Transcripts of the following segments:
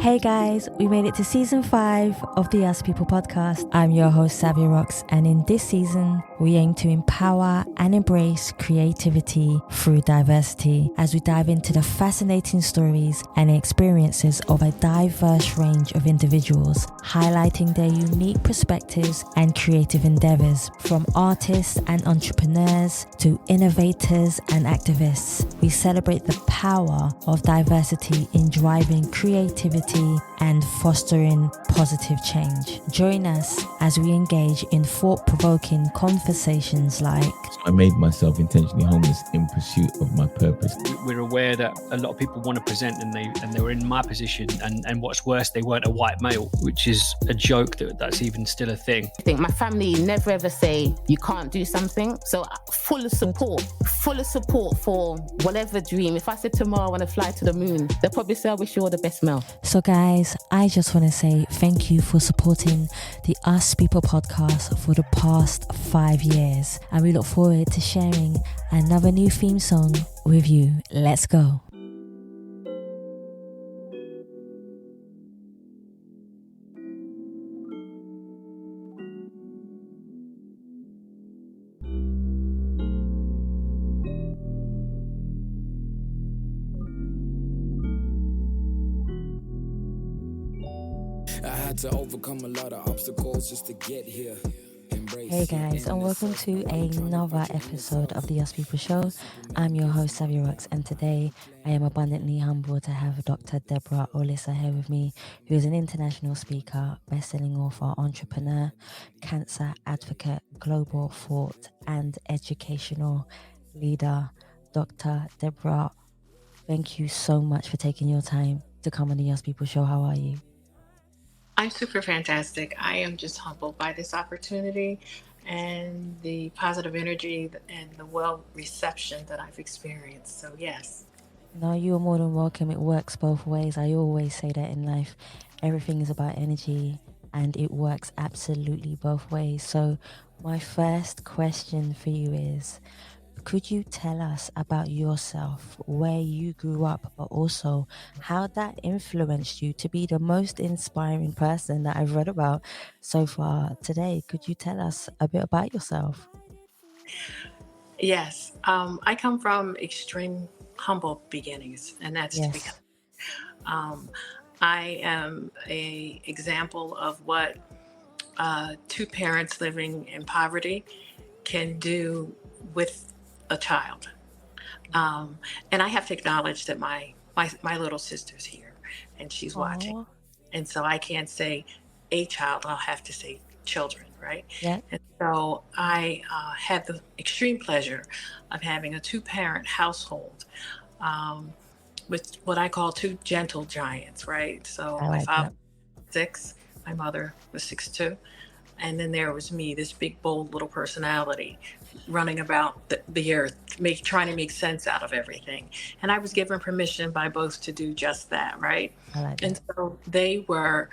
Hey guys, we made it to season 5 of the Us People podcast. I'm your host, Savia Rocks, and in this season, we aim to empower and embrace creativity through diversity as we dive into the fascinating stories and experiences of a diverse range of individuals, highlighting their unique perspectives and creative endeavors, from artists and entrepreneurs to innovators and activists. We celebrate the power of diversity in driving creativity and fostering positive change. Join us as we engage in thought-provoking conversations like I made myself intentionally homeless in pursuit of my purpose. We're aware that a lot of people want to present and they were in my position, and what's worse, they weren't a white male, which is a joke that's even still a thing. I think my family never ever say you can't do something, so full of support for whatever dream. If I said tomorrow I want to fly to the moon, they'll probably say I wish you all the best, Mel. So guys, I just want to say thank you for supporting the Us People podcast for the past 5 years, and we look forward to sharing another new theme song with you. Let's go. I had to overcome a lot of obstacles just to get here. Hey guys, and welcome to another episode of the Us People Show. I'm your host, Savia Rocks, and today I am abundantly humbled to have Dr. Deborah Olusa here with me, who is an international speaker, best-selling author, entrepreneur, cancer advocate, global thought and educational leader. Dr. Deborah, thank you so much for taking your time to come on the Us People Show. How are you? I'm super fantastic. I am just humbled by this opportunity and the positive energy and the well reception that I've experienced. So yes. No, you are more than welcome. It works both ways. I always say that in life. Everything is about energy and it works absolutely both ways. So my first question for you is, could you tell us about yourself, where you grew up, but also how that influenced you to be the most inspiring person that I've read about so far today? Could you tell us a bit about yourself? Yes. I come from extreme humble beginnings, and that's to become. I am an example of what two parents living in poverty can do with a child. And I have to acknowledge that my little sister's here and she's watching. And so I can't say a child, I'll have to say children, right? Yeah. And so I had the extreme pleasure of having a 2-parent household with what I call 2 gentle giants, right? So my father was 6, my mother was 6'2". And then there was me, this big, bold little personality running about the earth, trying to make sense out of everything. And I was given permission by both to do just that, right? And so they were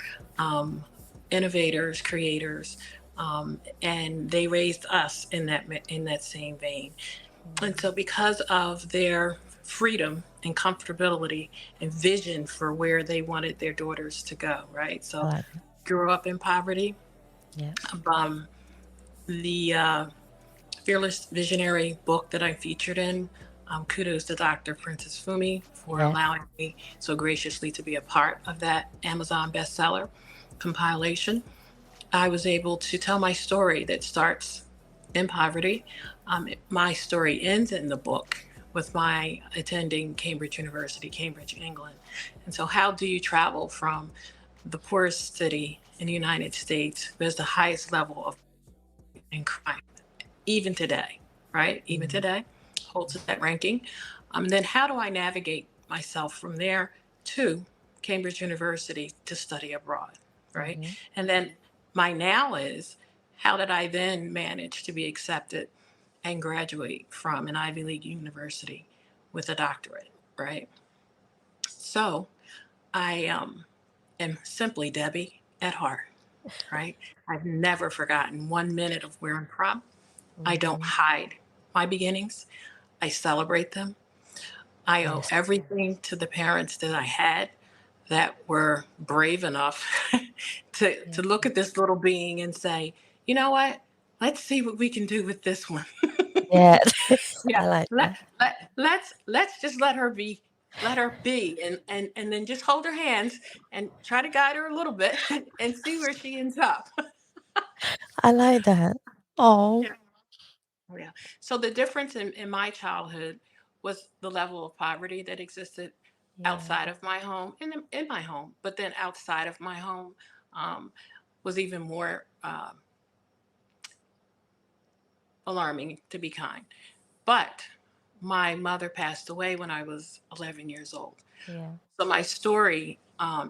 innovators, creators, and they raised us in that same vein. And so because of their freedom and comfortability and vision for where they wanted their daughters to go, right? So grew up in poverty. Yeah. The Fearless Visionary book that I featured in, kudos to Dr. Princess Fumi for allowing me so graciously to be a part of that Amazon bestseller compilation. I was able to tell my story that starts in poverty. My story ends in the book with my attending Cambridge University, Cambridge, England. And so how do you travel from the poorest city in the United States, there's the highest level of crime, even today, right? Even today, holds that ranking. Then how do I navigate myself from there to Cambridge University to study abroad, right? And then my now is, how did I then manage to be accepted and graduate from an Ivy League university with a doctorate, right? So I am simply Debbie at heart, right? I've never forgotten 1 minute of where I'm from. I don't hide my beginnings. I celebrate them. I owe everything to the parents that I had that were brave enough to look at this little being and say, you know what? Let's see what we can do with this one. Yeah. Yeah, I like that. let's just let her be, and then just hold her hands and try to guide her a little bit and see where she ends up. I like that. Oh, Yeah. Yeah. So the difference in my childhood was the level of poverty that existed yeah. outside of my home, in my home, but then outside of my home um, was even more alarming, to be kind. But my mother passed away when I was 11 years old. Yeah. So my story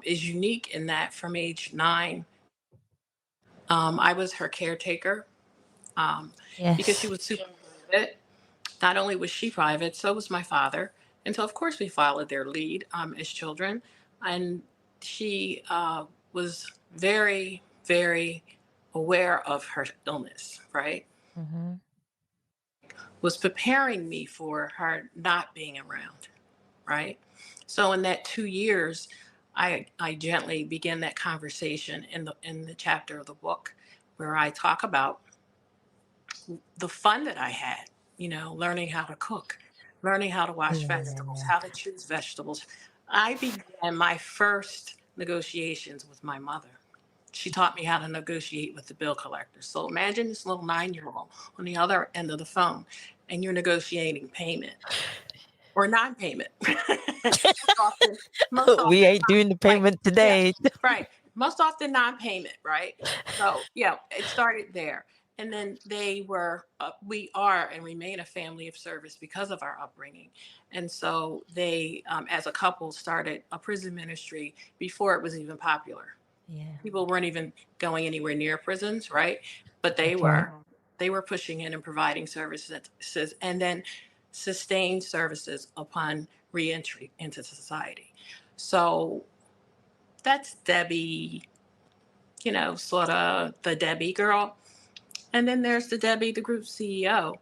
is unique in that from age 9, I was her caretaker um, because she Yes. was super private. Not only was she private, so was my father. And so, of course, we followed their lead as children. And she was very, very aware of her illness, right? Mm-hmm. Was preparing me for her not being around, right? So in that 2 years, I gently began that conversation in the chapter of the book where I talk about the fun that I had, learning how to cook, learning how to wash Yeah, yeah, vegetables, yeah. how to choose vegetables. I began my first negotiations with my mother. She taught me how to negotiate with the bill collector. So imagine this little 9-year-old on the other end of the phone, and you're negotiating payment or non-payment. most often, most We often, ain't doing the right? payment Yeah, today. right. Most often non-payment, right? So yeah, it started there, and then we are and remain a family of service because of our upbringing, and so they, as a couple, started a prison ministry before it was even popular. Yeah. People weren't even going anywhere near prisons, right? But they Okay. were. They were pushing in and providing services, and then sustained services upon reentry into society. So that's Debbie, sort of the Debbie girl. And then there's the Debbie, the group CEO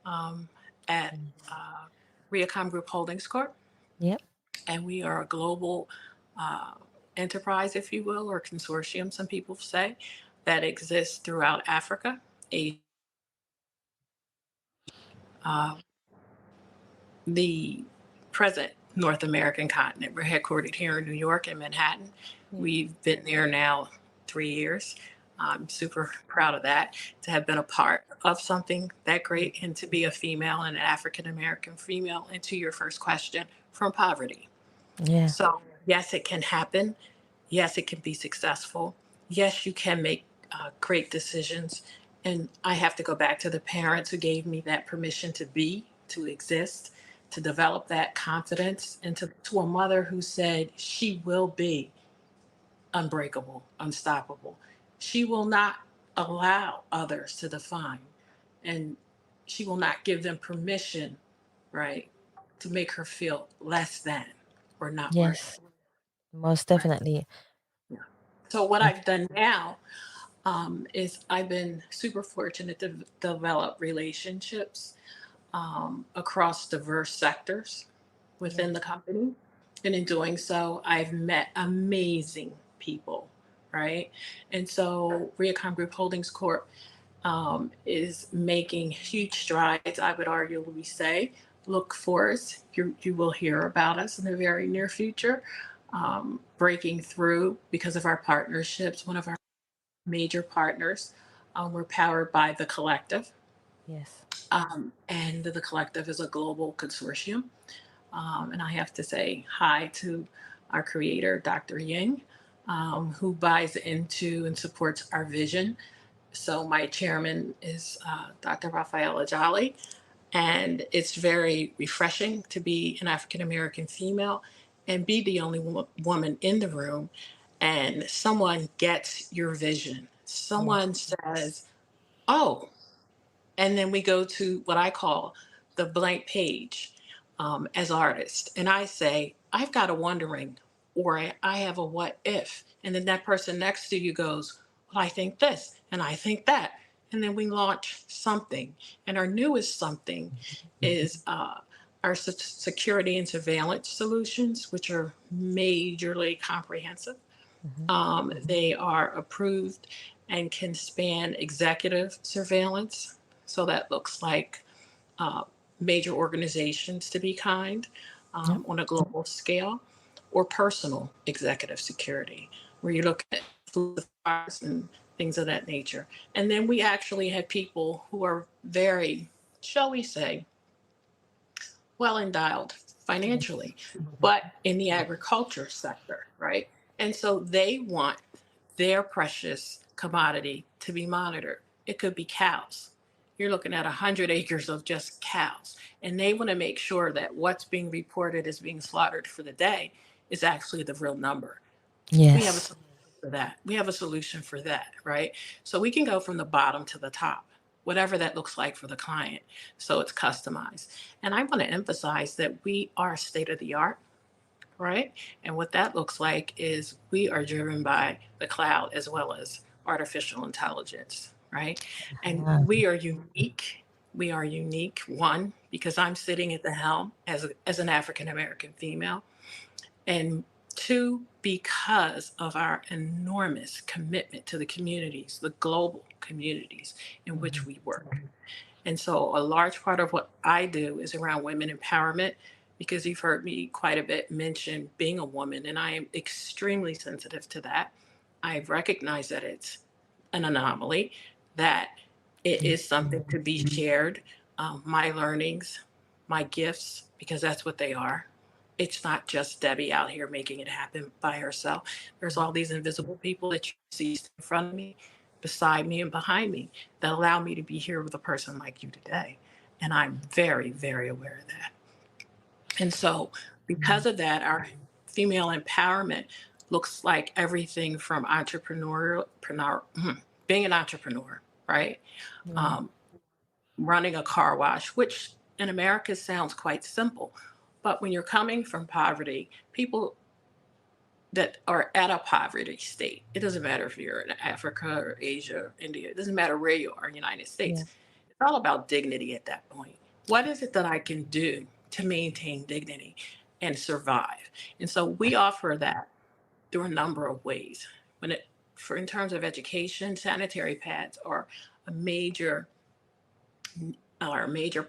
um, at uh, Reocomm Group Holdings Corp. Yep. And we are a global uh, enterprise, if you will, or consortium, some people say, that exists throughout Africa, Asia, uh, the present North American continent. We're headquartered here in New York in Manhattan. Yeah. We've been there now 3 years. I'm super proud of that, to have been a part of something that great and to be a female and an African American female. And to your first question, from poverty. Yeah. So, yes, it can happen. Yes, it can be successful. Yes, you can make great decisions. And I have to go back to the parents who gave me that permission to be, to exist, to develop that confidence, and to a mother who said she will be unbreakable, unstoppable. She will not allow others to define, and she will not give them permission, right, to make her feel less than or not worthy. Yes. Most Right. definitely. Yeah. So what I, I've done now is I've been super fortunate to develop relationships across diverse sectors yeah. within the company. And in doing so, I've met amazing people, right? And so Riacom Group Holdings Corp is making huge strides, I would arguably say. Look for us. You will hear about us in the very near future, breaking through because of our partnerships. One of our major partners, we're powered by The Collective. Yes. And The Collective is a global consortium. And I have to say hi to our creator, Dr. Ying, who buys into and supports our vision. So my chairman is Dr. Rafaela Jolly, and it's very refreshing to be an African American female and be the only woman in the room. And someone gets your vision. Yeah. Someone says, "Oh," and then we go to what I call the blank page as artists. And I say, I've got a wondering, or I have a what if. And then that person next to you goes, well, I think this, and I think that. And then we launch something. And our newest something is our security and surveillance solutions, which are majorly comprehensive. They are approved and can span executive surveillance. So that looks like major organizations, to be kind, on a global scale, or personal executive security, where you look at files and things of that nature. And then we actually have people who are very, shall we say, well endowed financially, but in the agriculture sector, right? And so they want their precious commodity to be monitored. It could be cows. You're looking at 100 acres of just cows. And they want to make sure that what's being reported as being slaughtered for the day is actually the real number. We have a Yes. solution for that. We have a solution for that, right? So we can go from the bottom to the top, whatever that looks like for the client. So it's customized. And I want to emphasize that we are state of the art, right? And what that looks like is we are driven by the cloud as well as artificial intelligence, right? And we are unique. We are unique, one, because I'm sitting at the helm as an African American female, and two, because of our enormous commitment to the communities, the global communities in which we work. And so a large part of what I do is around women empowerment, because you've heard me quite a bit mention being a woman, and I am extremely sensitive to that. I recognize that it's an anomaly, that it is something to be shared. My learnings, my gifts, because that's what they are. It's not just Debbie out here making it happen by herself. There's all these invisible people that you see in front of me, beside me, and behind me that allow me to be here with a person like you today. And I'm very, very aware of that. And so, because of that, our female empowerment looks like everything from being an entrepreneur, right? Running a car wash, which in America sounds quite simple. But when you're coming from poverty, people that are at a poverty state, it doesn't matter if you're in Africa or Asia or India, it doesn't matter where you are in the United States. It's all about dignity at that point. What is it that I can do to maintain dignity and survive? And so we offer that through a number of ways. In terms of education, sanitary pads are a major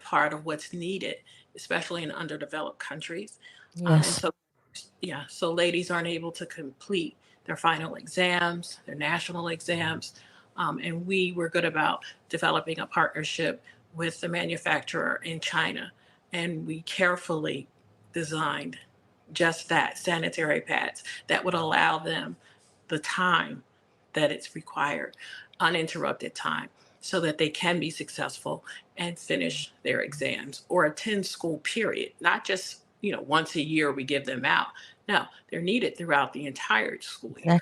part of what's needed, especially in underdeveloped countries. And so ladies aren't able to complete their final exams, their national exams. And we were good about developing a partnership with the manufacturer in China. And we carefully designed just that, sanitary pads that would allow them the time that it's required, uninterrupted time, so that they can be successful and finish their exams or attend school, period. Not just, once a year we give them out. No, they're needed throughout the entire school year.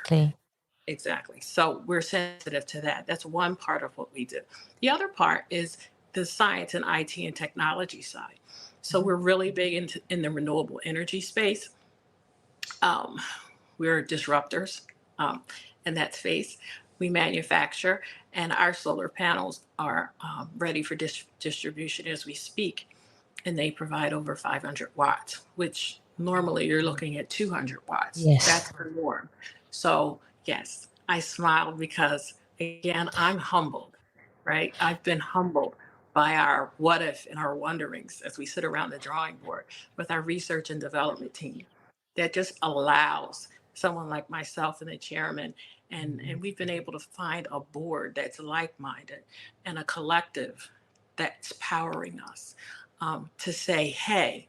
Exactly. So we're sensitive to that. That's one part of what we do. The other part is the science and IT and technology side. So we're really big in the renewable energy space. We're disruptors in that space. We manufacture, and our solar panels are ready for distribution as we speak. And they provide over 500 watts, which normally you're looking at 200 watts. That's the norm. So yes, I smile because, again, I'm humbled, right? I've been humbled by our what if and our wonderings as we sit around the drawing board with our research and development team that just allows someone like myself and the chairman, and we've been able to find a board that's like-minded and a collective that's powering us to say, hey,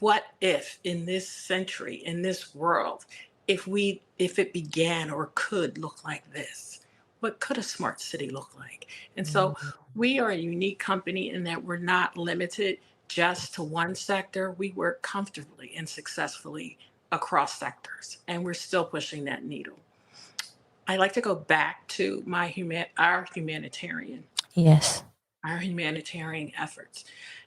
what if in this century, in this world, if it began or could look like this? What could a smart city look like? And so we are a unique company in that we're not limited just to one sector. We work comfortably and successfully across sectors, and we're still pushing that needle. I like to go back to our humanitarian. Our humanitarian efforts.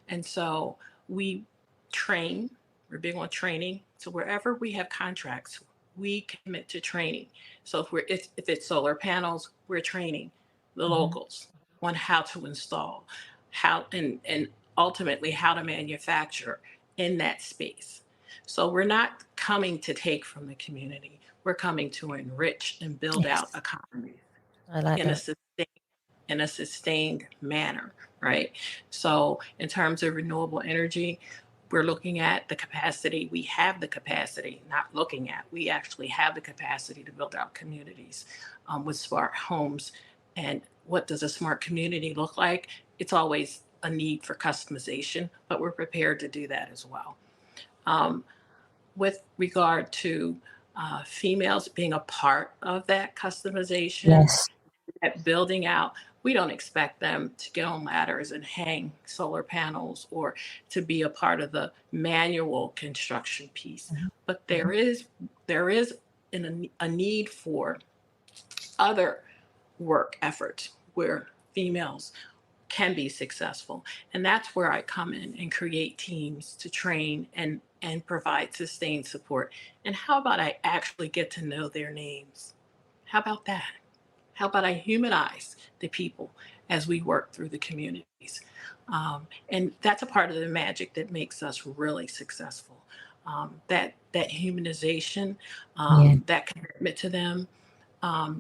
And so we train, we're big on training. So wherever we have contracts, we commit to training. So if it's solar panels, we're training the locals on how to install, and ultimately how to manufacture in that space. So we're not coming to take from the community. We're coming to enrich and build out Yes. economies I like in a that. sustained manner, right? So in terms of renewable energy, we're looking at the capacity. We have the capacity, not looking at, we actually have the capacity to build out communities with smart homes. And what does a smart community look like? It's always a need for customization, but we're prepared to do that as well. With regard to females being a part of that customization, Yes. at building out, we don't expect them to get on ladders and hang solar panels or to be a part of the manual construction piece. But there is a need for other work efforts where females can be successful. And that's where I come in and create teams to train and provide sustained support. And how about I actually get to know their names? How about that? How about I humanize the people as we work through the communities? And that's a part of the magic that makes us really successful. That humanization, Yeah. that commitment to them,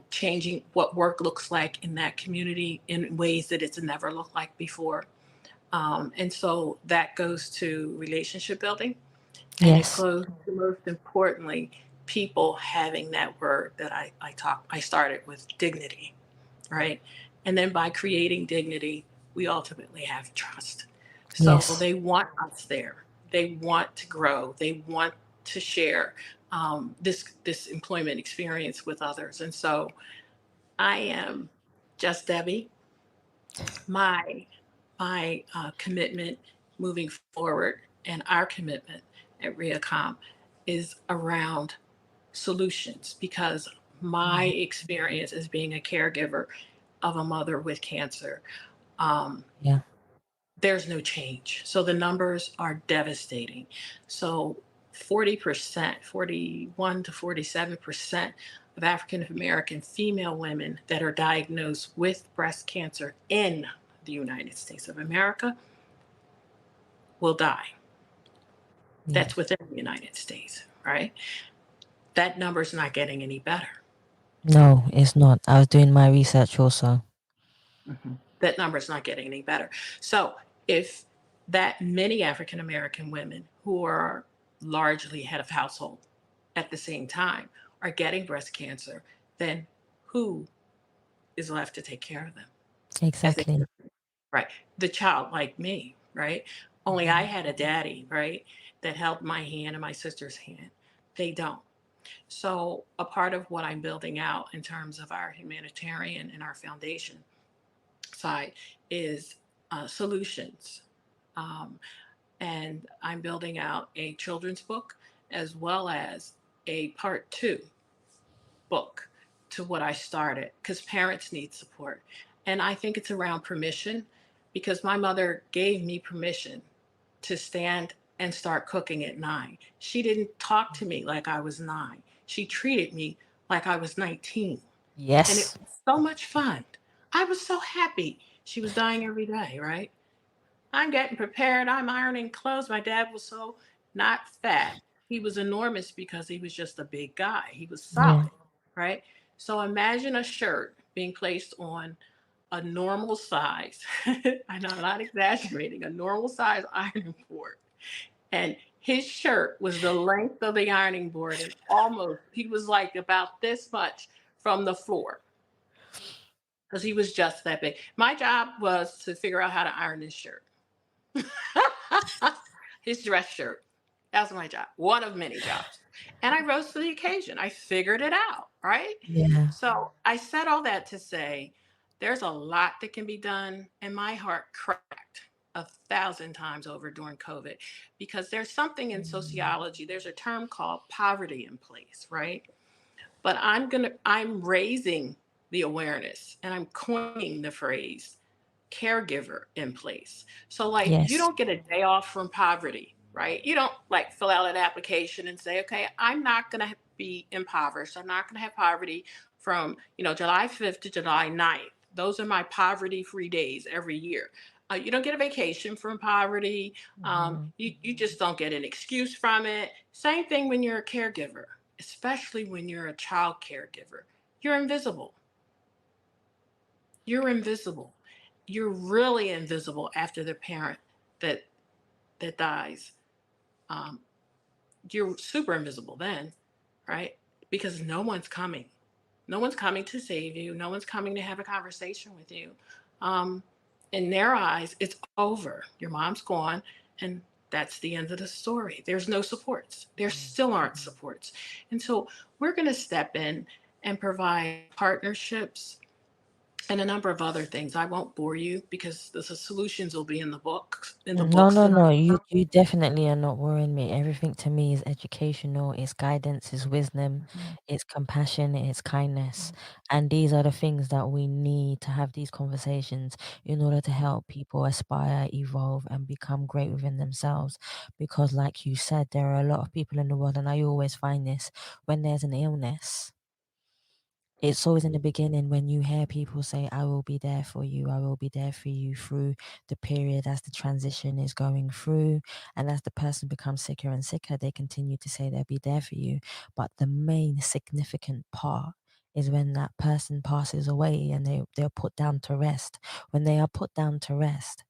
changing what work looks like in that community in ways that it's never looked like before. And so that goes to relationship building, and it Yes. goes to, most importantly, people having that word that I started with, dignity, right? And then by creating dignity, we ultimately have trust. So Yes. they want us there. They want to grow. They want to share this employment experience with others. And so I am just Debbie. My commitment moving forward, and our commitment at Reacom, is around solutions, because my experience as being a caregiver of a mother with cancer, Yeah. there's no change. So the numbers are devastating. So 40%, 41 to 47% of African American female women that are diagnosed with breast cancer in the United States of America will die. Yeah. That's within the United States, right? That number's not getting any better. No, it's not. I was doing my research also. That number's not getting any better. So if that many African American women who are largely head of household at the same time are getting breast cancer, then who is left to take care of them? As they, Exactly. right? The child, like me, right? Only I had a daddy, right, that held my hand and my sister's hand. They don't. So a part of what I'm building out in terms of our humanitarian and our foundation side is solutions. Um, and I'm building out a children's book as well as a part 2 book to what I started, because parents need support. And I think it's around permission, because my mother gave me permission to stand and start cooking at 9. She didn't talk to me like I was 9. She treated me like I was 19. And it Yes. was so much fun. I was so happy. She was dying every day, right? I'm getting prepared. I'm ironing clothes. My dad was so not fat. He was enormous because he was just a big guy. He was Yeah. solid, right? So imagine a shirt being placed on a normal size, I'm not exaggerating, a normal size ironing board. And his shirt was the length of the ironing board, and almost, he was like about this much from the floor, because he was just that big. My job was to figure out how to iron his shirt. His dress shirt. That was my job. One of many jobs. And I rose to the occasion. I figured it out, right? Yeah. So I said all that to say there's a lot that can be done. And my heart cracked 1,000 times over during COVID, because there's something in sociology, there's a term called poverty in place, right? But I'm raising the awareness, and I'm coining the phrase caregiver in place. So like, you Yes. don't get a day off from poverty, right? You don't like fill out an application and say, okay, I'm not going to be impoverished. I'm not going to have poverty from, July 5th to July 9th. Those are my poverty free days every year. You don't get a vacation from poverty. You just don't get an excuse from it. Same thing when you're a caregiver, especially when you're a child caregiver. You're invisible. You're invisible. You're really invisible after the parent that dies. Um, you're super invisible then, right? Because no one's coming. No one's coming to save you. No one's coming to have a conversation with you. Um, in their eyes, it's over. Your mom's gone, and that's the end of the story. There's no supports. There still aren't supports. And so we're going to step in and provide partnerships and a number of other things. I won't bore you because the solutions will be in the books, No, no, that no. You definitely are not worrying me. Everything to me is educational, it's guidance, it's wisdom, it's compassion, it's kindness. And these are the things that we need to have these conversations in order to help people aspire, evolve, and become great within themselves. Because, like you said, there are a lot of people in the world, and I always find this when there's an illness. It's always in the beginning when you hear people say, I will be there for you, I will be there for you through the period as the transition is going through. And as the person becomes sicker and sicker, they continue to say they'll be there for you. But the main significant part is when that person passes away and they're put down to rest. When they are put down to rest,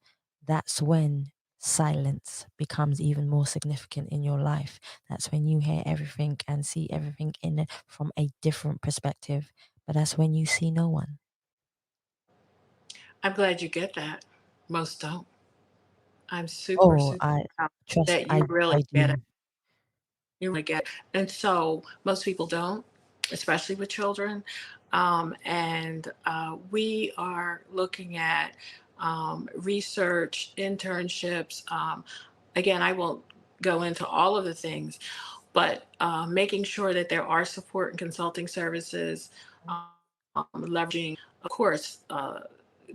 that's when silence becomes even more significant in your life. That's when you hear everything and see everything in it from a different perspective. But that's when you see no one. I'm glad you get that. Most don't. I'm super, Oh, super I proud trust that you really I get it. do. You really get it. And so most people don't, especially with children. And we are looking at research, internships. Again, I won't go into all of the things, but making sure that there are support and consulting services, leveraging, of course,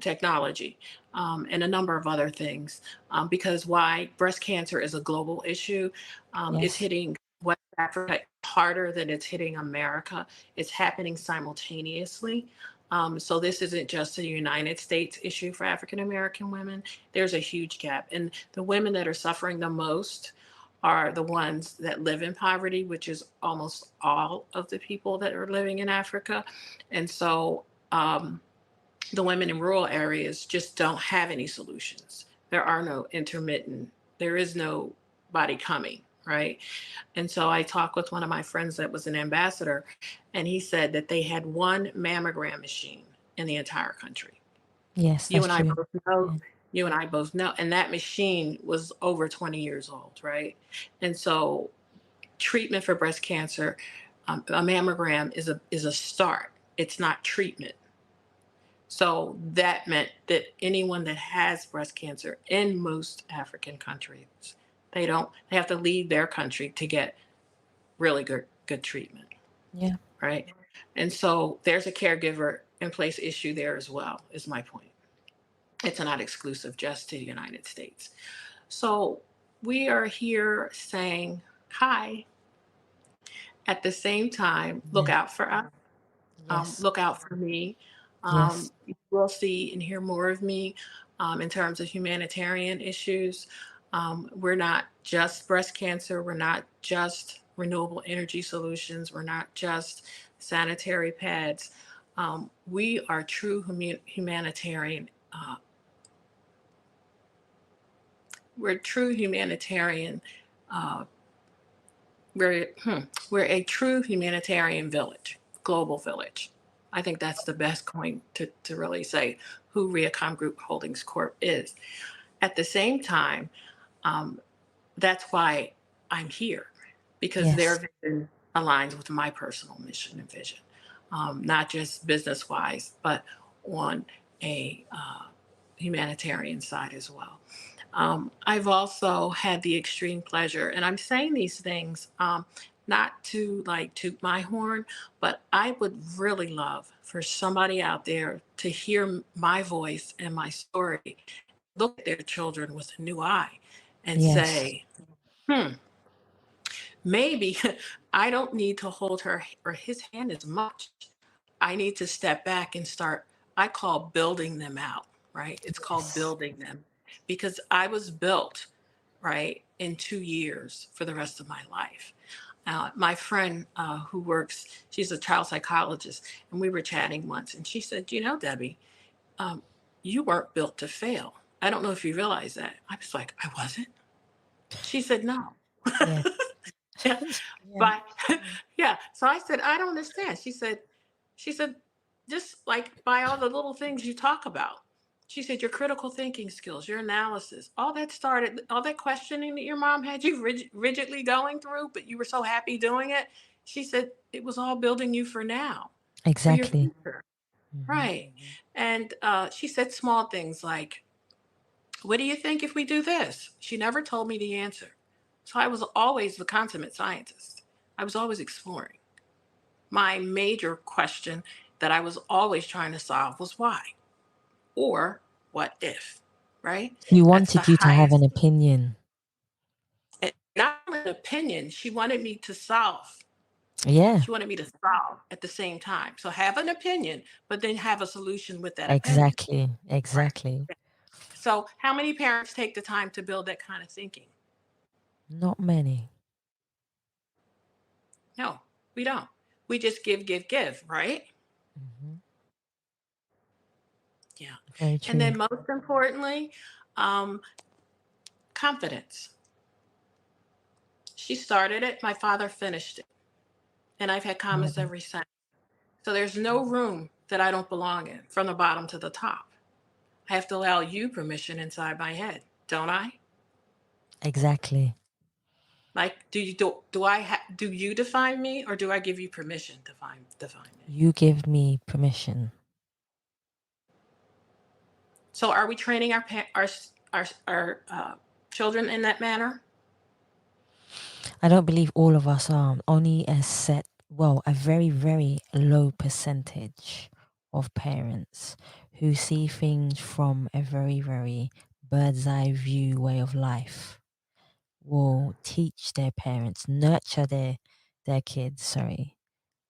technology, and a number of other things. Because why breast cancer is a global issue, it's Yes. hitting West Africa harder than it's hitting America. It's happening simultaneously. So this isn't just a United States issue for African American women. There's a huge gap, and the women that are suffering the most are the ones that live in poverty, which is almost all of the people that are living in Africa. And so the women in rural areas just don't have any solutions. There are no intermittent, there is nobody coming, right? And so I talked with one of my friends that was an ambassador, and he said that they had one mammogram machine in the entire country. Yes, You that's and I true. both know, Yeah. you and I both know, and that machine was over 20 years old, right? And so treatment for breast cancer, a mammogram is a start. It's not treatment. So that meant that anyone that has breast cancer in most African countries, they have to leave their country to get really good treatment, Yeah. right? And so there's a caregiver in place issue there as well, is my point. It's not exclusive just to the United States. So we are here saying hi. At the same time, look Yeah. out for us. Yes. Look out for me. Yes. You will see and hear more of me in terms of humanitarian issues. We're not just breast cancer. We're not just renewable energy solutions. We're not just sanitary pads. We are true humanitarian. We're true humanitarian. Uh, we're a true humanitarian village, global village. I think that's the best coin to really say who Reocomm Group Holdings Corp is. At the same time, um, that's why I'm here, because Yes. their vision aligns with my personal mission and vision, not just business wise, but on a humanitarian side as well. I've also had the extreme pleasure, and I'm saying these things not to like toot my horn, but I would really love for somebody out there to hear my voice and my story, look at their children with a new eye, and Yes. say, hmm, maybe I don't need to hold her or his hand as much. I need to step back and start, I call building them out, right? It's called Yes. building them. because I was built, right, in 2 years for the rest of my life. My friend who works, she's a child psychologist, and we were chatting once, and she said, you know, Debbie, um, you weren't built to fail. I don't know if you realize that. I was like, I wasn't. She said, no. Yeah. Yeah. Yeah. But yeah. So I said, I don't understand. She said, just like by all the little things you talk about. She said, your critical thinking skills, your analysis, all that questioning that your mom had you rigidly going through, but you were so happy doing it. She said, it was all building you for now, for your Exactly. future. Mm-hmm. Right. And she said small things like, what do you think if we do this? She never told me the answer. So I was always the consummate scientist. I was always exploring. My major question that I was always trying to solve was why or what if, right? She That's the wanted you to have an highest, opinion. not an opinion. She wanted me to solve. Yeah. She wanted me to solve at the same time. So have an opinion, but then have a solution with that opinion. Exactly. Right. Exactly. So how many parents take the time to build that kind of thinking? Not many. No, we don't. We just give, right? Mm-hmm. Yeah. Very And true. then most importantly, um, confidence. She started it, my father finished it. And I've had comments Mhm. ever since. So there's no room that I don't belong in from the bottom to the top. I have to allow you permission inside my head, don't I? Exactly. Like, do you define me, or do I give you permission to define me? You give me permission. So are we training our children in that manner? I don't believe all of us are. Only a very, very low percentage of parents who see things from a very, very bird's eye view way of life will teach their parents, nurture their kids,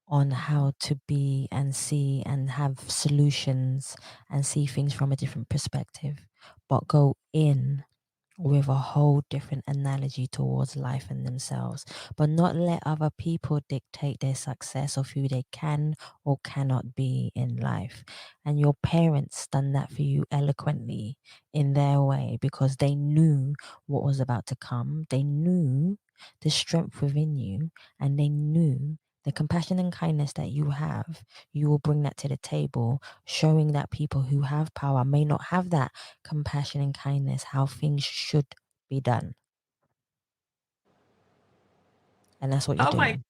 on how to be and see and have solutions and see things from a different perspective, but go in with a whole different analogy towards life and themselves, but not let other people dictate their success of who they can or cannot be in life. And your parents done that for you eloquently in their way because they knew what was about to come. They knew the strength within you, and they knew the compassion and kindness that you have. You will bring that to the table, showing that people who have power may not have that compassion and kindness, how things should be done. And that's what you're Oh my, doing.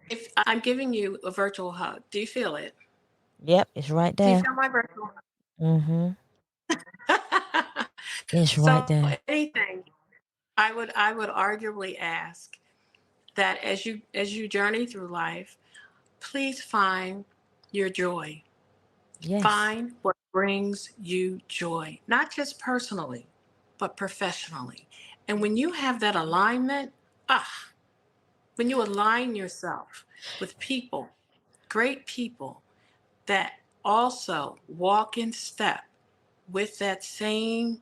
if I'm giving you a virtual hug, do you feel it? Yep, it's right Do you there. feel my virtual Mm-hmm. hug? It's right So there. anything, I would arguably ask that as you journey through life, please find your joy. Yes. Find what brings you joy, not just personally, but professionally. And when you have that alignment, when you align yourself with people, great people that also walk in step with that same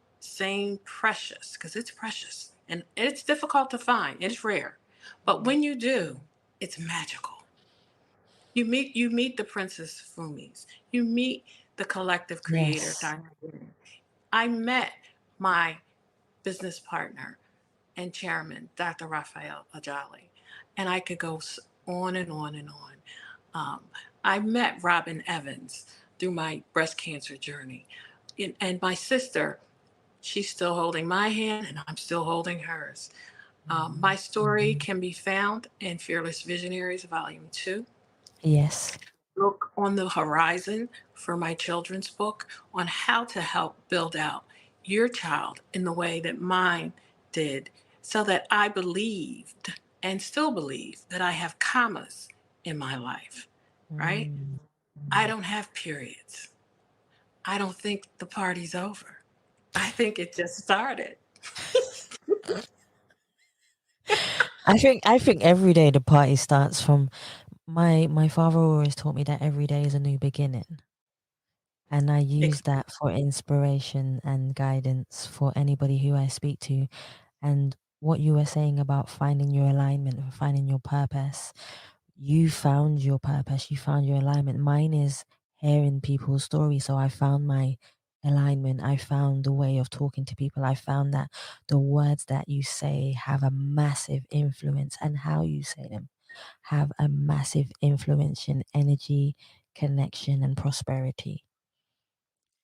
precious, because it's precious and it's difficult to find, it's rare. But when you do, it's magical. You meet the Princess Fumis. You meet the collective creator, Yes. Diane. I met my business partner and chairman, Dr. Raphael Ajali, and I could go on and on and on. Um, I met Robin Evans through my breast cancer journey, and my sister, she's still holding my hand, and I'm still holding hers. My story can be found in Fearless Visionaries, Volume 2. Yes. Look on the horizon for my children's book on how to help build out your child in the way that mine did, so that I believed and still believe that I have commas in my life, right? Mm. I don't have periods. I don't think the party's over. I think it just started. I think every day the party starts from my father always taught me that every day is a new beginning. And I use Exactly. that for inspiration and guidance for anybody who I speak to. And what you were saying about finding your alignment and finding your purpose, you found your purpose, you found your alignment. Mine is hearing people's stories. So I found my alignment. I found the way of talking to people. I found that the words that you say have a massive influence, and how you say them have a massive influence in energy, connection, and prosperity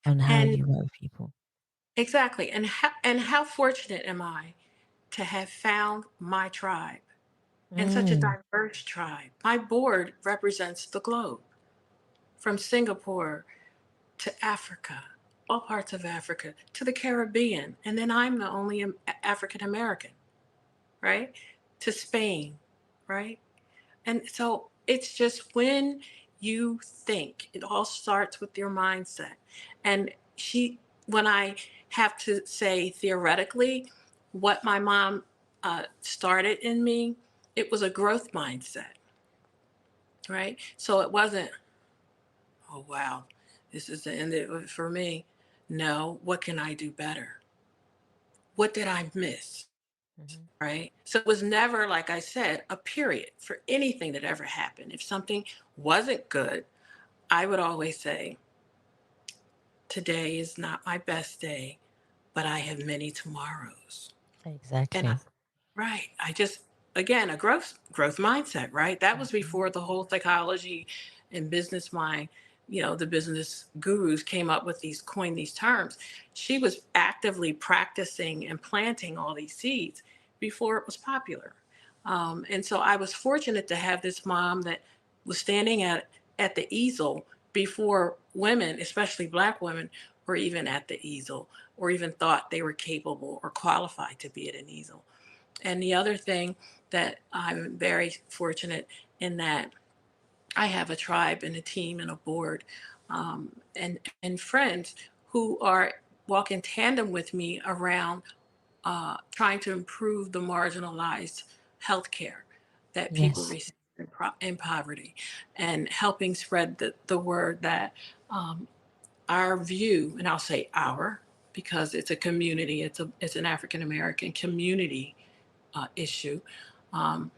on how And you work with people. exactly. And how fortunate am I to have found my tribe, and such a Mm, diverse tribe. My board represents the globe, from Singapore to Africa, all parts of Africa, to the Caribbean. And then I'm the only African American, right? To Spain, right? And so it's just when you think, it all starts with your mindset. And when I have to say theoretically what my mom started in me, it was a growth mindset, right? So it wasn't, oh, wow, this is the end of it for me. No, what can I do better? What did I miss? mhm. Right? So it was never, like I said, a period for anything that ever happened. If something wasn't good, I would always say, today is not my best day, but I have many tomorrows. And Exactly. right. I just, again, a growth mindset, right? That was Mhm. before the whole psychology and business mind, the business gurus came up with coined these terms. She was actively practicing and planting all these seeds before it was popular. And so I was fortunate to have this mom that was standing at the easel before women, especially Black women, were even at the easel or even thought they were capable or qualified to be at an easel. And the other thing, that I'm very fortunate in, that I have a tribe and a team and a board, and friends who are walk in tandem with me around trying to improve the marginalized healthcare that people Yes. receive in poverty, and helping spread the word that our view, and I'll say our, because it's a community, it's an African American community issue, um,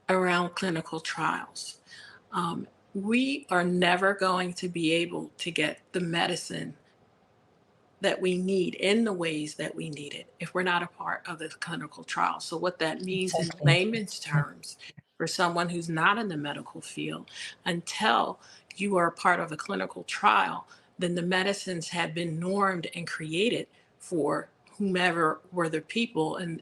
around clinical trials. We are never going to be able to get the medicine that we need in the ways that we need it if we're not a part of the clinical trial. So, what that means in Exactly. layman's terms, for someone who's not in the medical field, until you are a part of a clinical trial, then the medicines have been normed and created for whomever were the people, and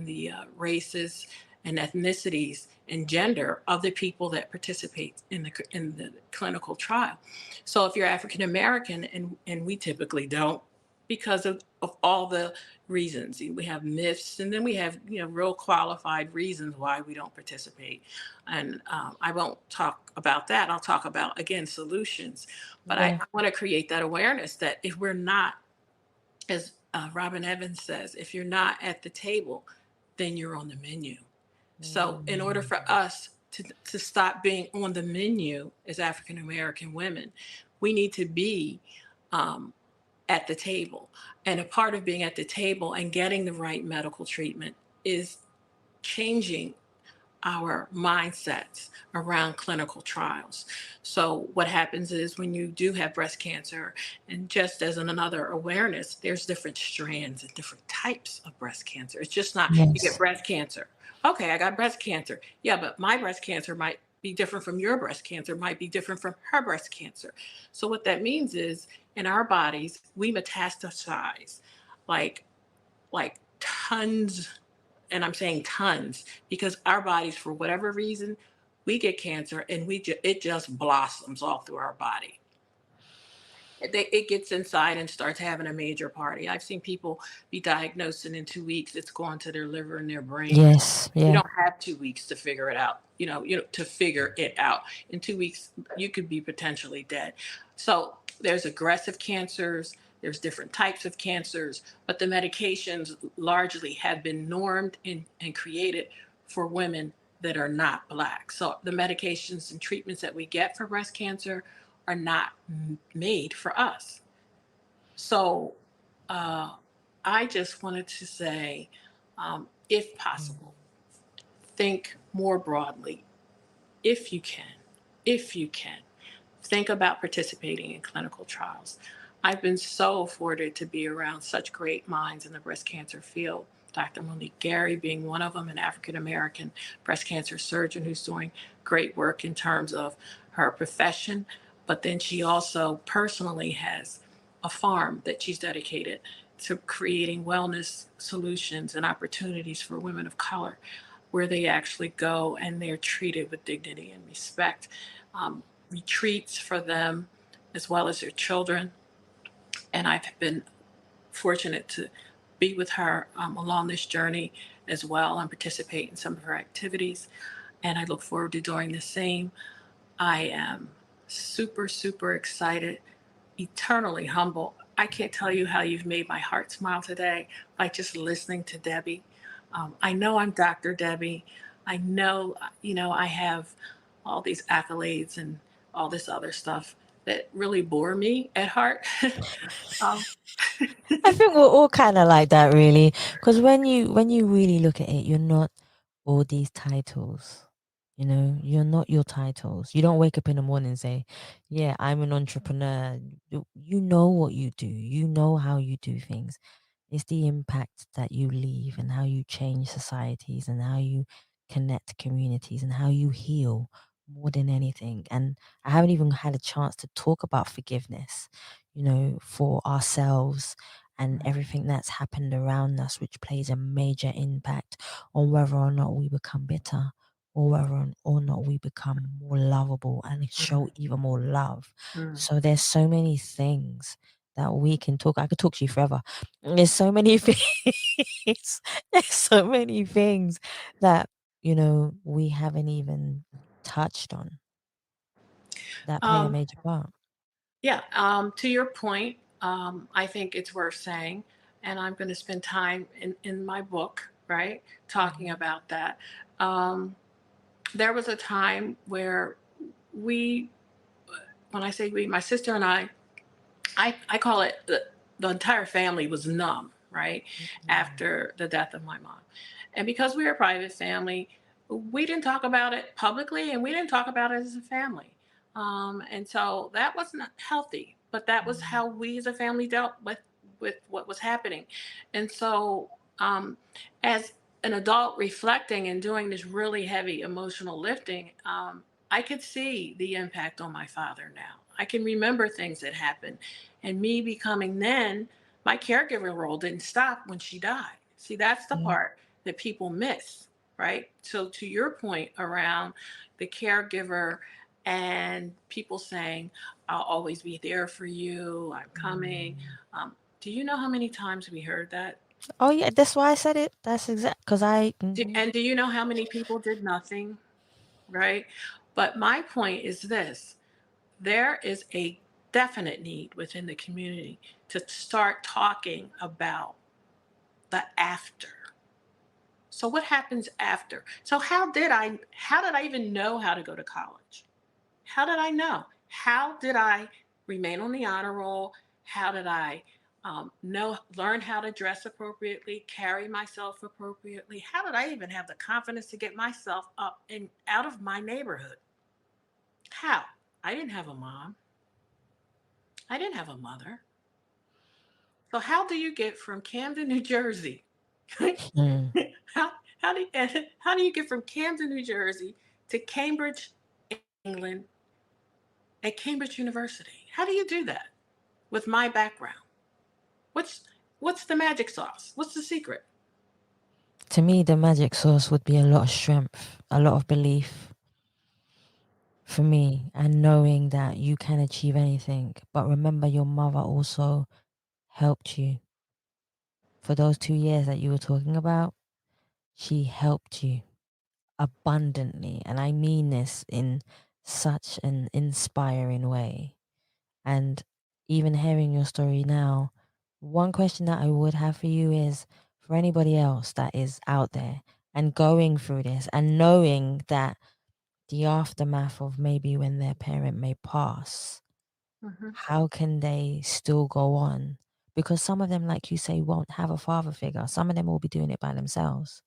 the races and ethnicities and gender of the people that participate in the clinical trial. So if you're African American, and we typically don't, because of all the reasons. We have myths, and then we have real qualified reasons why we don't participate. And I won't talk about that. I'll talk about, again, solutions. But I Yeah. want to create that awareness that if we're not, as Robin Evans says, if you're not at the table, then you're on the menu. So, in order Mm. for us to stop being on the menu as African American women, we need to be um, at the table. And a part of being at the table and getting the right medical treatment is changing our mindsets around clinical trials. So, what happens is, when you do have breast cancer, and just as another awareness, there's different strands and different types of breast cancer. It's just not you get Yes. breast cancer. Okay, I got breast cancer. Yeah, but my breast cancer might be different from your breast cancer, might be different from her breast cancer. So, what that means is, in our bodies, we metastasize like tons, and I'm saying tons, because our bodies, for whatever reason, we get cancer, and it just blossoms all through our body. It gets inside and starts having a major party. I've seen people be diagnosed, and in 2 weeks it's gone to their liver and their brain. Yes. You Yeah. don't have 2 weeks to figure it out. To figure it out. In 2 weeks, you could be potentially dead. So there's aggressive cancers. There's different types of cancers, but the medications largely have been normed and created for women that are not Black. So the medications and treatments that we get for breast cancer are not made for us. So I just wanted to say, if possible, think more broadly. If you can, if you can, think about participating in clinical trials. I've been so afforded to be around such great minds in the breast cancer field. Dr. Monique Gary being one of them, an African American breast cancer surgeon who's doing great work in terms of her profession. But then she also personally has a farm that she's dedicated to creating wellness solutions and opportunities for women of color, where they actually go and they're treated with dignity and respect. Retreats for them as well as their children. And I've been fortunate to be with her along this journey as well and participate in some of her activities. And I look forward to doing the same. I am super, super excited, eternally humble. I can't tell you how you've made my heart smile today, like just listening to Debbie. I know I'm Dr. Debbie. I know, I have all these accolades and all this other stuff that really bore me at heart. um, I think we're all kind of like that, really, because when you really look at it, you're not all these titles. You're not your titles. You don't wake up in the morning and say, "Yeah, I'm an entrepreneur." You know what you do. You know how you do things. It's the impact that you leave and how you change societies and how you connect communities and how you heal more than anything. And I haven't even had a chance to talk about forgiveness, for ourselves and everything that's happened around us, which plays a major impact on whether or not we become bitter or whether or not we become more lovable and show even more love. So there's so many things that we can talk. I could talk to you forever. There's so many things. There's so many things that we haven't even touched on that play a um, major part. yeah, to your point, I think it's worth saying, and I'm going to spend time in my book, right, talking about that. Um, there was a time where we, when I say we, my sister and I call it the entire family was numb, right, after the death of my mom. And because we were a private family, we didn't talk about it publicly and we didn't talk about it as a family. And so that wasn't healthy, but that was how we as a family dealt with what was happening. And so as an adult reflecting and doing this really heavy emotional lifting, I could see the impact on my father now. I can remember things that happened. And me becoming then, my caregiver role didn't stop when she died. See, that's the Yeah. part that people miss, right? So, to your point around the caregiver and people saying, I'll always be there for you, I'm coming. Do you know how many times we heard that? Oh yeah, that's why I said it. That's exact because And do you know how many people did nothing, right? But my point is this: there is a definite need within the community to start talking about the after. So what happens after? So how did I even know how to go to college? How did I know? How did I remain on the honor roll? How did I learn how to dress appropriately, carry myself appropriately? How did I even have the confidence to get myself up and out of my neighborhood? How? I didn't have a mom. I didn't have a mother. So how do you get from Camden, New Jersey? Mm. how, how do you get from Camden, New Jersey to Cambridge, England, at Cambridge University? How do you do that with my background? What's what's the magic sauce? What's the secret? To me, the magic sauce would be a lot of strength, a lot of belief for me, and knowing that you can achieve anything. But remember, your mother also helped you for those 2 years that you were talking about. She helped you abundantly. And I mean this in such an inspiring way. And even hearing your story now, one question that I would have for you is for anybody else that is out there and going through this and knowing that the aftermath of maybe when their parent may pass, Mhm. how can they still go on? Because some of them, like you say, won't have a father figure. Some of them will be doing it by themselves.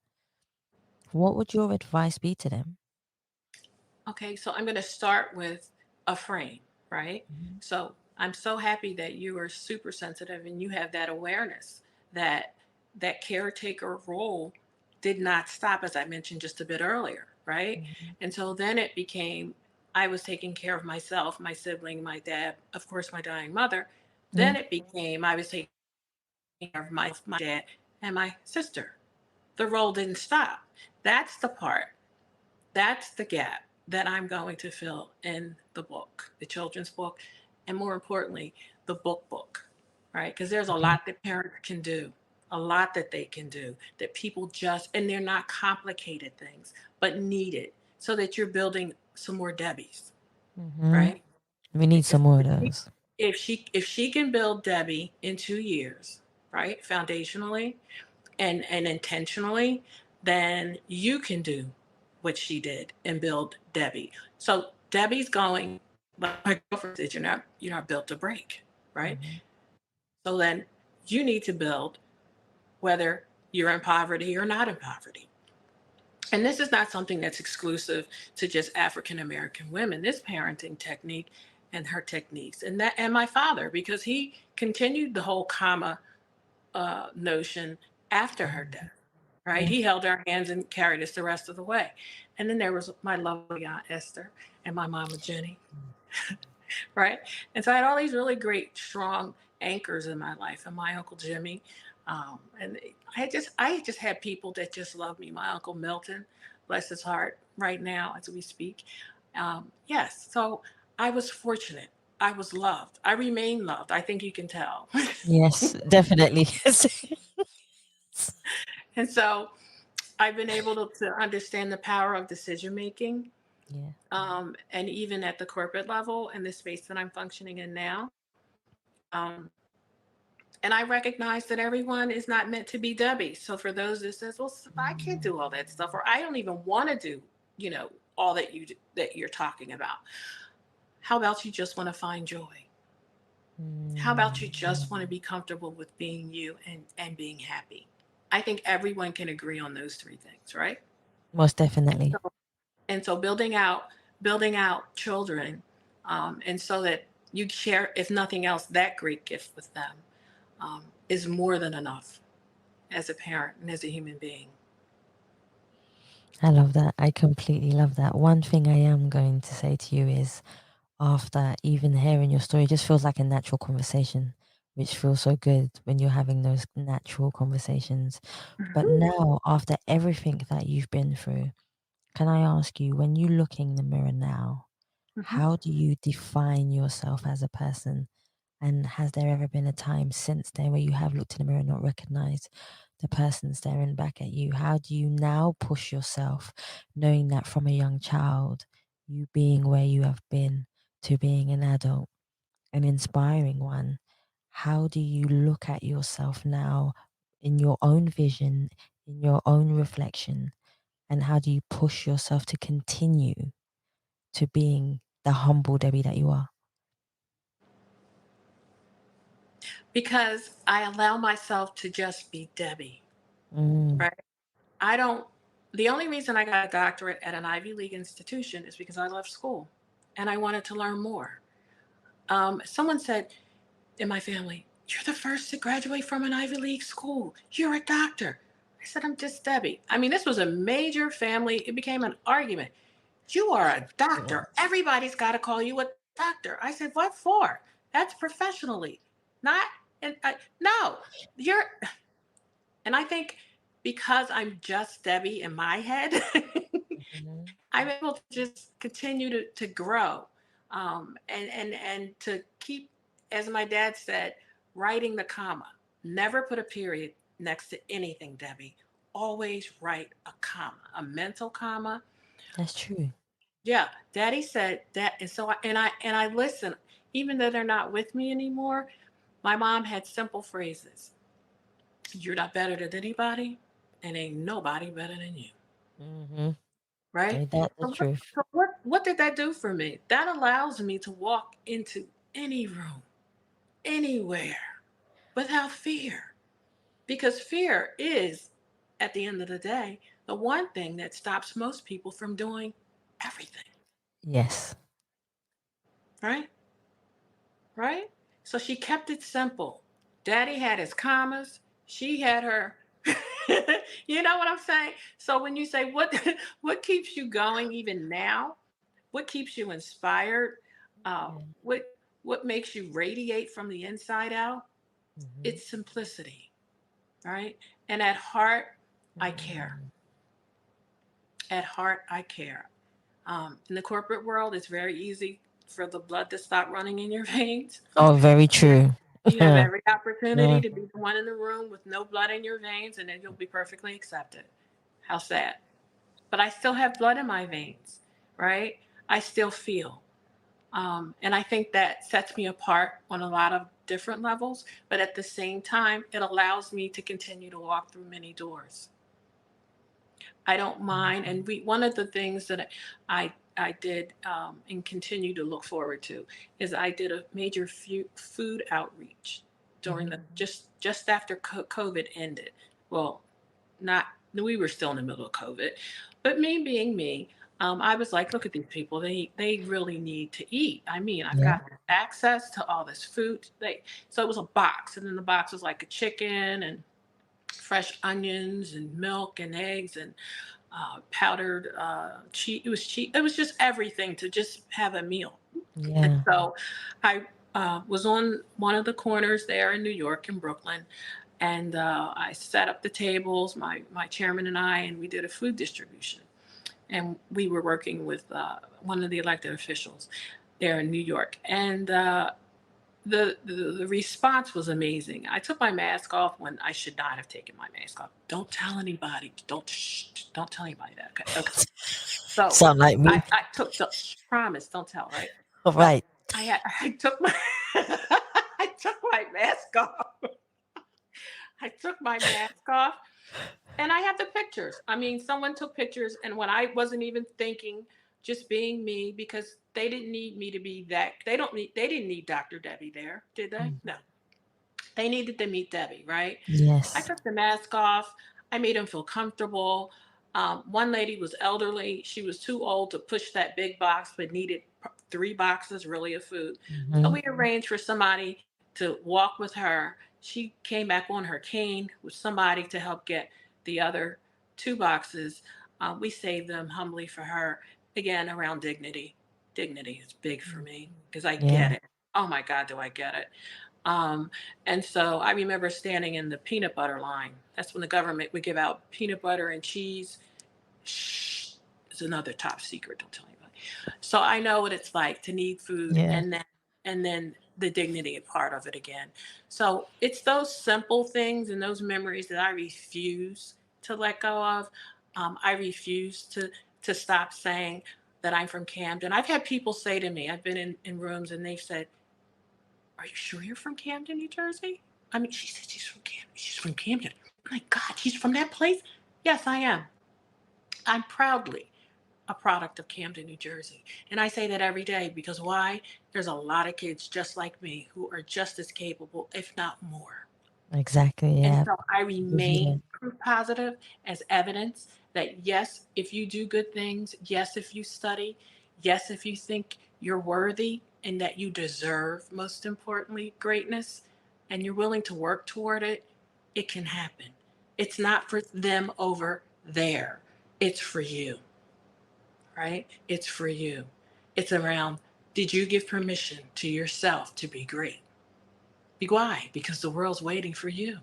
What would your advice be to them? Okay, so I'm going to start with a frame, right? Mhm. So I'm so happy that you are super sensitive and you have that awareness that that caretaker role did not stop, as I mentioned just a bit earlier, right? Mhm. And so then it became I was taking care of myself, my sibling, my dad, of course, my dying mother. Yeah. Then it became I was taking care of my dad and my sister. The role didn't stop. That's the part that's the gap that I'm going to fill in the book, the children's book, and more importantly, the book, right? Because there's a Okay. lot that parents can do, a lot that they can do that people just, and they're not complicated things, but needed so that you're building some more Debbies, Hmm. right? We need If, some more of if she those. if she can build Debbie in 2 years, right, foundationally, and intentionally, then you can do what she did and build Debbie. So Debbie's going, like my girlfriend said, you're not built to break, right? Hmm. So then you need to build whether you're in poverty or not in poverty. And this is not something that's exclusive to just African American women. This parenting technique and her techniques, and my father, because he continued the whole comma notion after her death, right? Yeah. He held our hands and carried us the rest of the way. And then there was my lovely Aunt Esther and my mama Jenny, right? And so I had all these really great, strong anchors in my life, and my Uncle Jimmy. And I just had people that just loved me. My Uncle Milton, bless his heart, right now as we speak. Yes, so I was fortunate. I was loved. I remain loved. I think you can tell. Yes, definitely. And so I've been able to understand the power of decision making, Yeah. and even at the corporate level and the space that I'm functioning in now. Um, and I recognize that everyone is not meant to be Debbie. So for those that says, "Well, I can't do all that stuff," or "I don't even want to do," all that you're talking about. How about you just want to find joy? How about you Mm. just want to be comfortable with being you and being happy? I think everyone can agree on those three things, right? Most definitely. And so building out children, and so that you share, if nothing else, that great gift with them, is more than enough as a parent and as a human being. I love that. I completely love that. One thing I am going to say to you is after even hearing your story, it just feels like a natural conversation, which feels so good when you're having those natural conversations. But now, after everything that you've been through, can I ask you, when you look in the mirror now, Mhm. how do you define yourself as a person? And has there ever been a time since then where you have looked in the mirror and not recognized the person staring back at you? How do you now push yourself, knowing that from a young child, you being where you have been to being an adult, an inspiring one? How do you look at yourself now in your own vision, in your own reflection? And how do you push yourself to continue to being the humble Debbie that you are? Because I allow myself to just be Debbie, Mm. right? I don't, the only reason I got a doctorate at an Ivy League institution is because I left school and I wanted to learn more. Someone said in my family, "You're the first to graduate from an Ivy League school. You're a doctor." I said, "I'm just Debbie." I mean, this was a major family, it became an argument. "You are a doctor. Everybody's got to call you a doctor." I said, "What for? That's professionally, not." And no, you're. And I think because I'm just Debbie in my head, Mhm. I'm able to just continue to grow, and to keep, as my dad said, writing the comma. Never put a period next to anything, Debbie. Always write a comma, a mental comma. That's true. Yeah, Daddy said that, and so I listen, even though they're not with me anymore. My mom had simple phrases: "You're not better than anybody, and ain't nobody better than you." Mm-hmm. Right? Ain't that the So what, truth? so what did that do for me? That allows me to walk into any room, anywhere, without fear. Because fear is, at the end of the day, the one thing that stops most people from doing everything, Yes. right? Right? So she kept it simple. Daddy had his commas, she had her. You know what I'm saying? So when you say what keeps you going even now, what keeps you inspired, uh, Yeah. what makes you radiate from the inside out, Mhm. it's simplicity, right? And at heart, I care. Mm. At heart, I care. In the corporate world, it's very easy for the blood to stop running in your veins. Oh, very true. You have every opportunity Mm. to be the one in the room with no blood in your veins, and then you'll be perfectly accepted. How sad. But I still have blood in my veins, right? I still feel. And I think that sets me apart on a lot of different levels. But at the same time, it allows me to continue to walk through many doors. I don't mind. And one of the things that I did and continue to look forward to is I did a major food outreach during the just after COVID ended. Well, not we were still in the middle of COVID, but me being me, I was like, look at these people. They really need to eat. I mean, I've Yeah. got access to all this food. So it was a box, and then the box was like a chicken and fresh onions and milk and eggs and powdered cheese. It was cheese. It was just everything to just have a meal. And Yeah. so I was on one of the corners there in New York, in Brooklyn, and I set up the tables, my chairman and I, and we did a food distribution. And we were working with one of the elected officials there in New York. And the response was amazing. I took my mask off when I should not have taken my mask off. Don't tell anybody. Don't tell anybody that. Okay. Okay. So Sound like me. I took the promise. Don't tell, right? All But right. I took my I took my mask off. I took my mask off, and I have the pictures. I mean, someone took pictures, and when I wasn't even thinking, just being me, because they didn't need me to be that. They didn't need Dr. Debbie there, did they? Mm. No. They needed to meet Debbie, right? I Yes. took the mask off. I made them feel comfortable. One lady was elderly. She was too old to push that big box, but needed 3 boxes really of food. So Mhm. we arranged for somebody to walk with her. She came back on her cane with somebody to help get the other 2 boxes. We saved them humbly for her. Again, around dignity. Dignity is big for me because I Yeah. get it. Oh my God, do I get it? Um, and so I remember standing in the peanut butter line. That's when the government would give out peanut butter and cheese. Shh, it's another top secret. Don't tell anybody. So I know what it's like to need food, Yeah. and then the dignity part of it again. So it's those simple things and those memories that I refuse to let go of. I refuse to stop saying that I'm from Camden. I've had people say to me, I've been in rooms and they've said, are you sure you're from Camden, New Jersey? I mean, she said she's from Camden. She's from Camden. My God, she's from that place? Yes, I am. I'm proudly a product of Camden, New Jersey. And I say that every day because why? There's a lot of kids just like me who are just as capable, if not more. Exactly. And Yeah. so I remain Resilient. proof positive as evidence that yes, if you do good things, yes, if you study, yes, if you think you're worthy and that you deserve, most importantly, greatness, and you're willing to work toward it, it can happen. It's not for them over there, it's for you, right? It's for you. It's around, did you give permission to yourself to be great? Why? Because the world's waiting for you.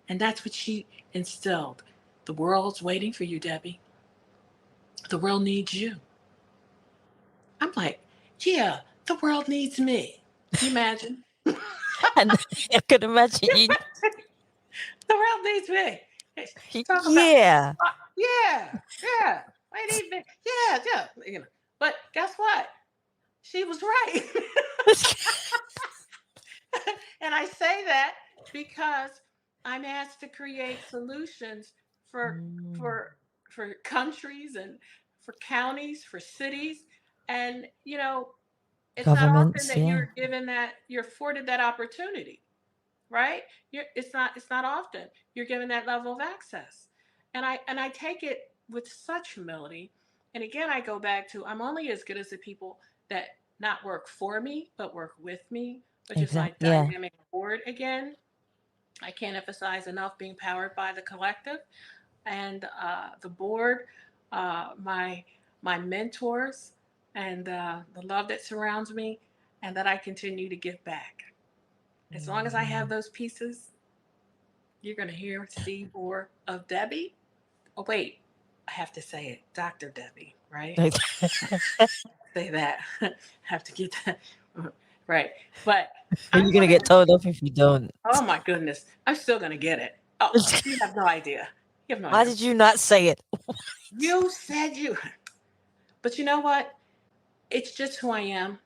And that's what she instilled. The world's waiting for you, Debbie. The world needs you. I'm like, yeah, the world needs me. Can you imagine? And I could imagine you. The world needs me. Talk about, Yeah. yeah, yeah. I need me. Yeah, yeah. But guess what? She was right. And I say that because I'm asked to create solutions for Mm. for countries and for counties, for cities, and It's not often Governments, that yeah. you're given that, you're afforded that opportunity, right? It's not often you're given that level of access. And I take it with such humility. And again, I go back to, I'm only as good as the people that not work for me, but work with me, which is my Exactly. Yeah. dynamic board again. I can't emphasize enough being powered by the collective and the board, my mentors, and the love that surrounds me, and that I continue to give back. As long as I have those pieces, you're going to hear, see more of Debbie. Oh, wait, I have to say it, Dr. Debbie, right? Say that. Have to get that right. But You're I'm gonna going get to, told off if you don't. oh my goodness, I'm still going to get it. Oh, you have no idea. You have no Why idea. did you not say it? You said you, but you know what? It's just who I am.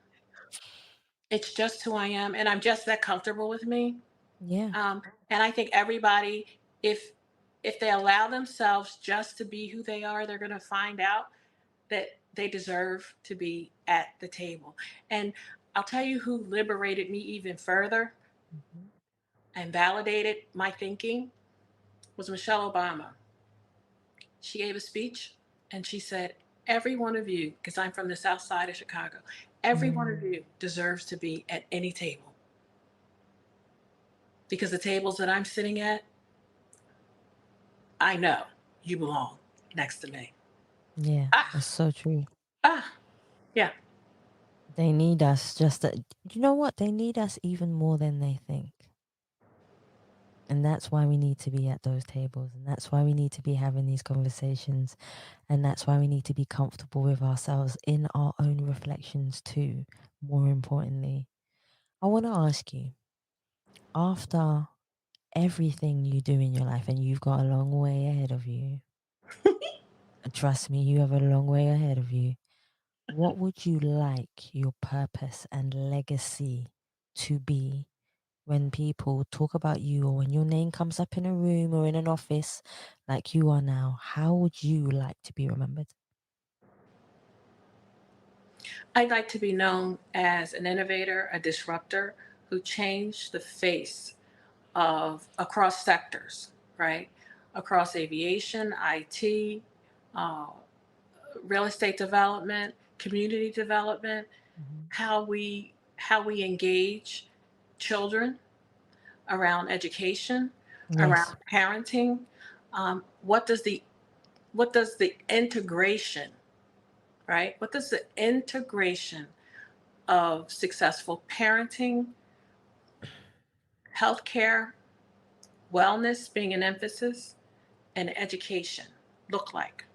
It's just who I am. And I'm just that comfortable with me. Yeah. And I think everybody, if if they allow themselves just to be who they are, they're going to find out that they deserve to be at the table. And I'll tell you who liberated me even further and validated my thinking was Michelle Obama. She gave a speech and she said, every one of you, because I'm from the south side of Chicago, every one of you deserves to be at any table. Because the tables that I'm sitting at, I know you belong next to me. Yeah. Ah, That's so true. yeah. They need us just that. You know what? They need us even more than they think. And that's why we need to be at those tables. And that's why we need to be having these conversations. And that's why we need to be comfortable with ourselves in our own reflections too, more importantly. I want to ask you, after everything you do in your life, and you've got a long way ahead of you, trust me, you have a long way ahead of you. What would you like your purpose and legacy to be when people talk about you, or when your name comes up in a room or in an office like you are now? How would you like to be remembered? I'd like to be known as an innovator, a disruptor who changed the face of across sectors, right? Across aviation, IT, uh, real estate development, community development, how we engage children around education, Yes. around parenting. What does the integration, right? What does the integration of successful parenting, healthcare, wellness being an emphasis, and education look like?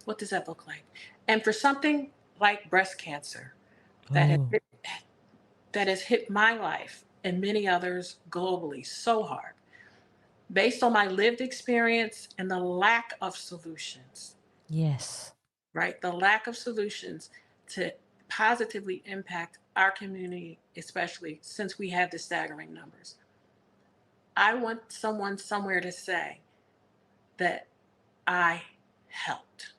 What does that look like? And for something like breast cancer that has Oh, hit, that has hit my life and many others globally so hard, based on my lived experience and the lack of solutions, yes. right? The lack of solutions to positively impact our community, especially since we have the staggering numbers. I want someone somewhere to say that I helped,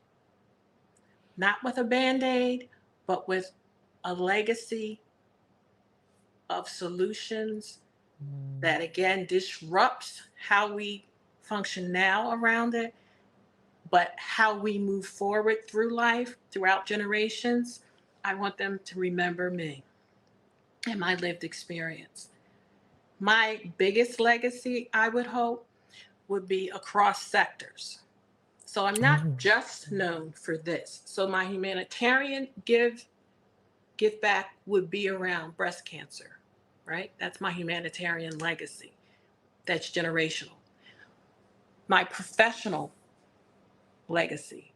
not with a band aid, but with a legacy of solutions that again disrupts how we function now around it, but how we move forward through life throughout generations. I want them to remember me and my lived experience. My biggest legacy, I would hope, would be across sectors. So I'm not just known for this. So my humanitarian give back would be around breast cancer, right? That's my humanitarian legacy. That's generational. My professional legacy,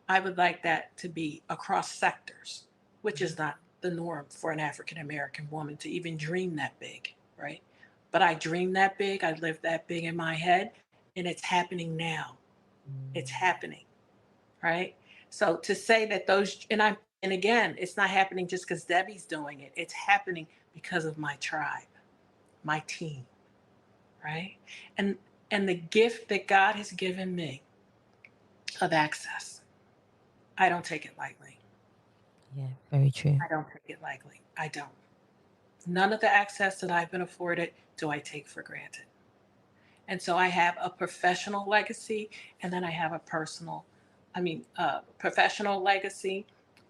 I would like that to be across sectors, which is not the norm for an African American woman to even dream that big, right? But I dream that big, I live that big in my head, and it's happening now. It's happening, right? So to say that and again, it's not happening just because Debbie's doing it. It's happening because of my tribe, my team, right? And and the gift that God has given me of access. I don't take it lightly. Yeah, very true. I don't take it lightly. I don't. None of the access that I've been afforded do I take for granted. And so I have a professional legacy, and then I have a professional legacy.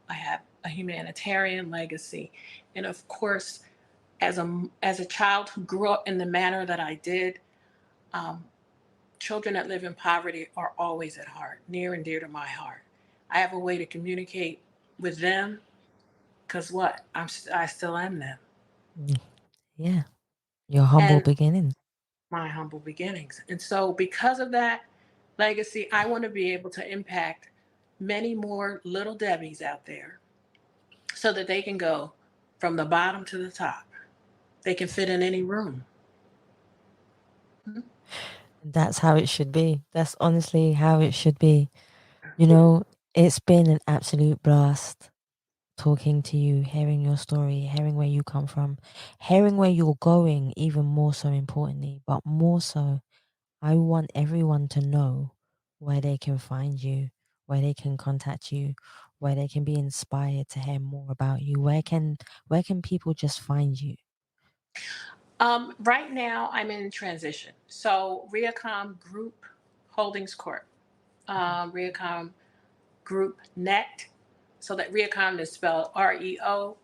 I have a humanitarian legacy. And of course, as a child who grew up in the manner that I did, um, children that live in poverty are always at heart, near and dear to my heart. I have a way to communicate with them because what? I still am them. Yeah, your humble And beginnings. my humble beginnings. And so, because of that legacy, I want to be able to impact many more little Debbies out there so that they can go from the bottom to the top. They can fit in any room. That's how it should be. That's honestly how it should be. You know, it's been an absolute blast talking to you, hearing your story, hearing where you come from, hearing where you're going, even more so importantly. But more so, I want everyone to know where they can find you, where they can contact you, where they can be inspired to hear more about you. Where can people just find you? Right now, I'm in transition. So, Riacom Group Holdings Corp, Riacom Group Net. So that Reocomm is spelled REOCOMM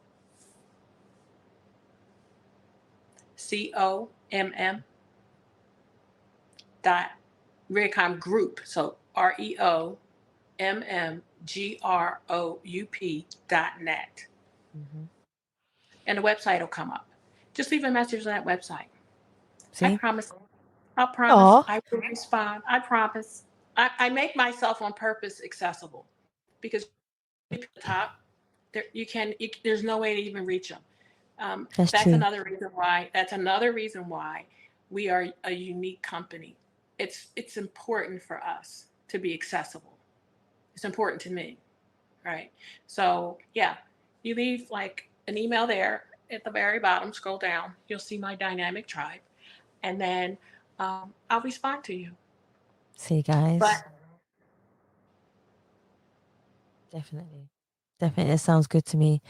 dot Reocomm Group. So REOMMGROUP.net. Mm-hmm. And the website will come up. Just leave a message on that website. I See? promise. I promise. Oh, I will respond. I promise. I make myself on purpose accessible because at the top, there's no way to even reach them. that's That's true. another reason why. That's another reason why we are a unique company. It's important for us to be accessible. It's important to me, right? So yeah, you leave like an email there at the very bottom. Scroll down, you'll see my dynamic tribe, and then I'll respond to you. See, guys, But definitely. Definitely. It sounds good to me.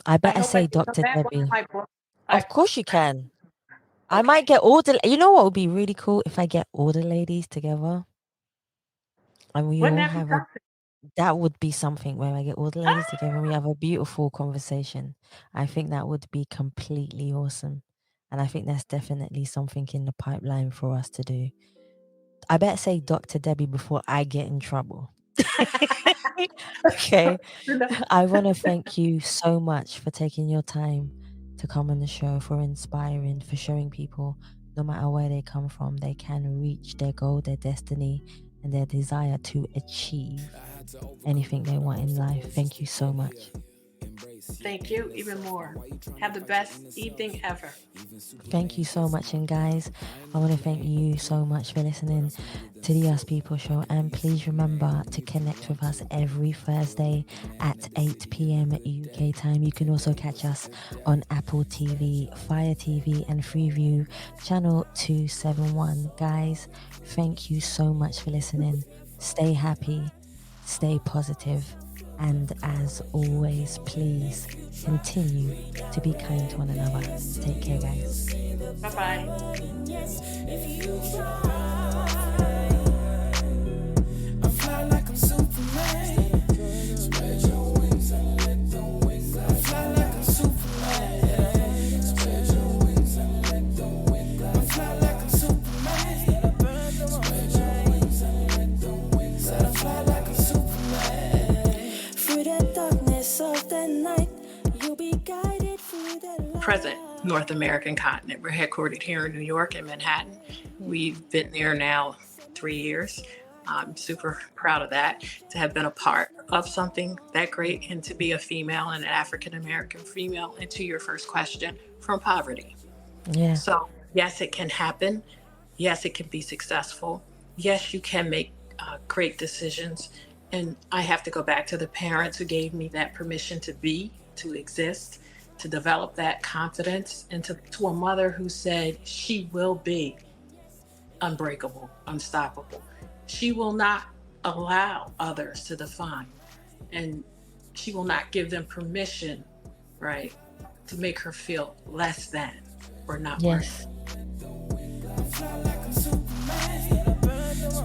I I better hope I say can come Dr. back one of Debbie. my books. Of course you can. I Okay. might get all the, you know what would be really cool if I get all the ladies together and we Wouldn't all that be have something? that would be something where I get all the Ah! ladies together and we have a beautiful conversation. I think that would be completely awesome. And I think that's definitely something in the pipeline for us to do. I better say Dr. Debbie before I get in trouble. Okay. I want to thank you so much for taking your time to come on the show, for inspiring, for showing people no matter where they come from, they can reach their goal, their destiny, and their desire to achieve anything they want in life. Thank you so much. Thank you even more. Have the best evening ever. Thank you so much. And guys, I want to thank you so much for listening to the Us People Show. And please remember to connect with us every Thursday at 8 p.m. UK time. You can also catch us on Apple TV, Fire TV, and Freeview channel 271. Guys, thank you so much for listening. Stay happy, stay positive, and as always, please continue to be kind to one another. Take care, guys. Bye-bye. I fly like I'm Superman. Spread your wings and let them wings. I fly like I'm Superman. Spread your wings and let them wings. I fly like I'm Superman. Spread your wings and let them wings. I fly like I'm Superman. Through the darkness of the night, you'll be guided through the light. Present North American continent. We're headquartered here in New York in Manhattan. We've been there now 3 years. I'm super proud of that, to have been a part of something that great and to be a female and an African American female. And to your first question, from poverty. Yeah. So yes, it can happen. Yes, it can be successful. Yes, you can make great decisions. And I have to go back to the parents who gave me that permission to be, to exist, to develop that confidence, and to a mother who said she will be unbreakable, unstoppable. She will not allow others to define. And she will not give them permission, right, to make her feel less than or not worthy. Yes. Fly like I'm Superman. Spread your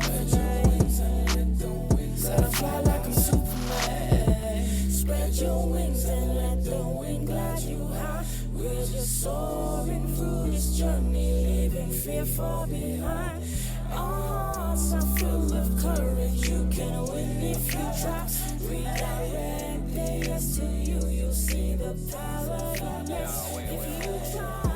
wings and let the wind glide. Fly like I'm Superman. Spread your wings and let the wind glide you high. We're just soaring through this journey, leaving fear far behind. Our hearts are filled with courage. You can win if you try. Redirect the yes to you. You'll see the power in us if you try.